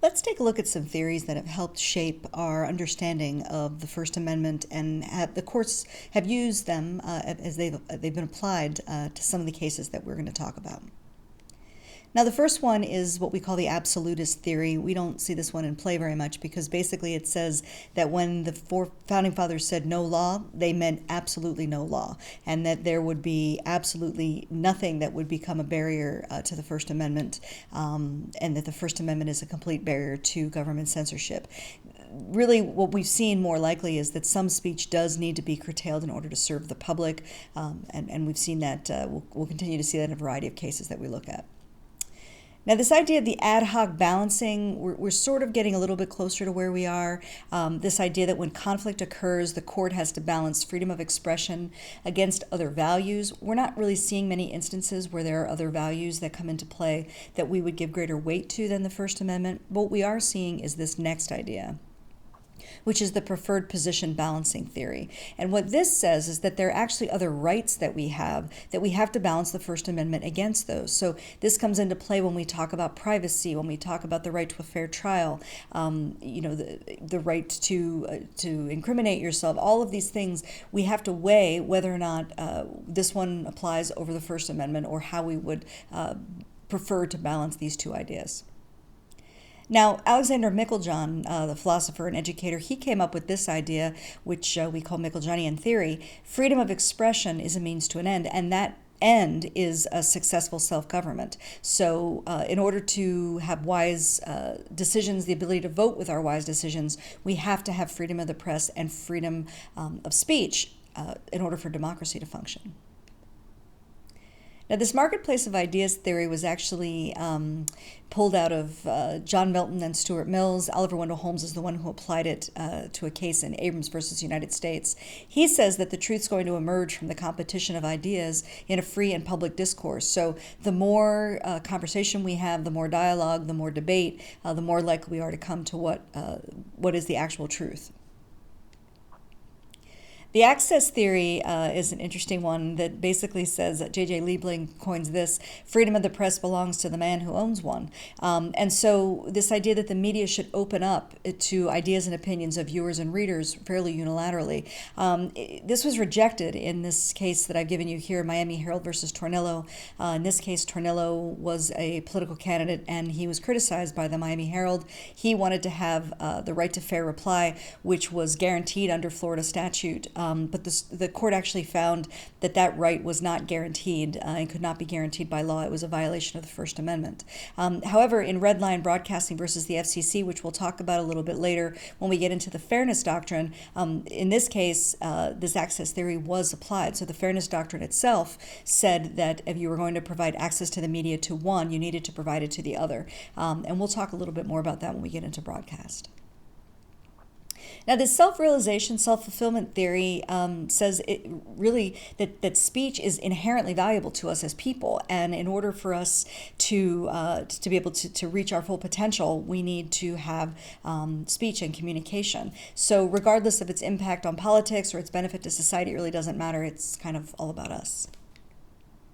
Let's take a look at some theories that have helped shape our understanding of the First Amendment, and the courts have used them as they've been applied to some of the cases that we're going to talk about. Now, the first one is what we call the Absolutist Theory. We don't see this one in play very much because basically it says that when the four founding fathers said no law, they meant absolutely no law, and that there would be absolutely nothing that would become a barrier to the First Amendment, and that the First Amendment is a complete barrier to government censorship. Really, what we've seen more likely is that some speech does need to be curtailed in order to serve the public, and we've seen that, we'll continue to see that in a variety of cases that we look at. Now, this idea of the ad hoc balancing, we're sort of getting a little bit closer to where we are. This idea that when conflict occurs, the court has to balance freedom of expression against other values. We're not really seeing many instances where there are other values that come into play that we would give greater weight to than the First Amendment. What we are seeing is this next idea, which is the preferred position balancing theory. And what this says is that there are actually other rights that we have to balance the First Amendment against those. So this comes into play when we talk about privacy, when we talk about the right to a fair trial, the right to incriminate yourself. All of these things, we have to weigh whether or not this one applies over the First Amendment, or how we would prefer to balance these two ideas. Now, Alexander Meiklejohn, the philosopher and educator, he came up with this idea, which we call Meiklejohnian Theory. Freedom of expression is a means to an end, and that end is a successful self-government. So in order to have wise decisions, the ability to vote with our wise decisions, we have to have freedom of the press and freedom of speech in order for democracy to function. Now, this marketplace of ideas theory was actually pulled out of John Milton and Stuart Mills. Oliver Wendell Holmes is the one who applied it to a case in Abrams versus United States. He says that the truth's going to emerge from the competition of ideas in a free and public discourse. So the more conversation we have, the more dialogue, the more debate, the more likely we are to come to what is the actual truth. The access theory is an interesting one that basically says that J.J. Liebling coins this: freedom of the press belongs to the man who owns one. And so this idea that the media should open up to ideas and opinions of viewers and readers fairly unilaterally. This was rejected in this case that I've given you here, Miami Herald versus Tornillo. In this case, Tornillo was a political candidate, and he was criticized by the Miami Herald. He wanted to have the right to fair reply, which was guaranteed under Florida statute. But the court actually found that that right was not guaranteed and could not be guaranteed by law. It was a violation of the First Amendment. However, in Red Line Broadcasting versus the FCC, which we'll talk about a little bit later when we get into the fairness doctrine, in this case, this access theory was applied. So the fairness doctrine itself said that if you were going to provide access to the media to one, you needed to provide it to the other. And we'll talk a little bit more about that when we get into broadcast. Now, this self-realization, self-fulfillment theory says that speech is inherently valuable to us as people, and in order for us to be able to reach our full potential, we need to have speech and communication. So regardless of its impact on politics or its benefit to society, it really doesn't matter. It's kind of all about us.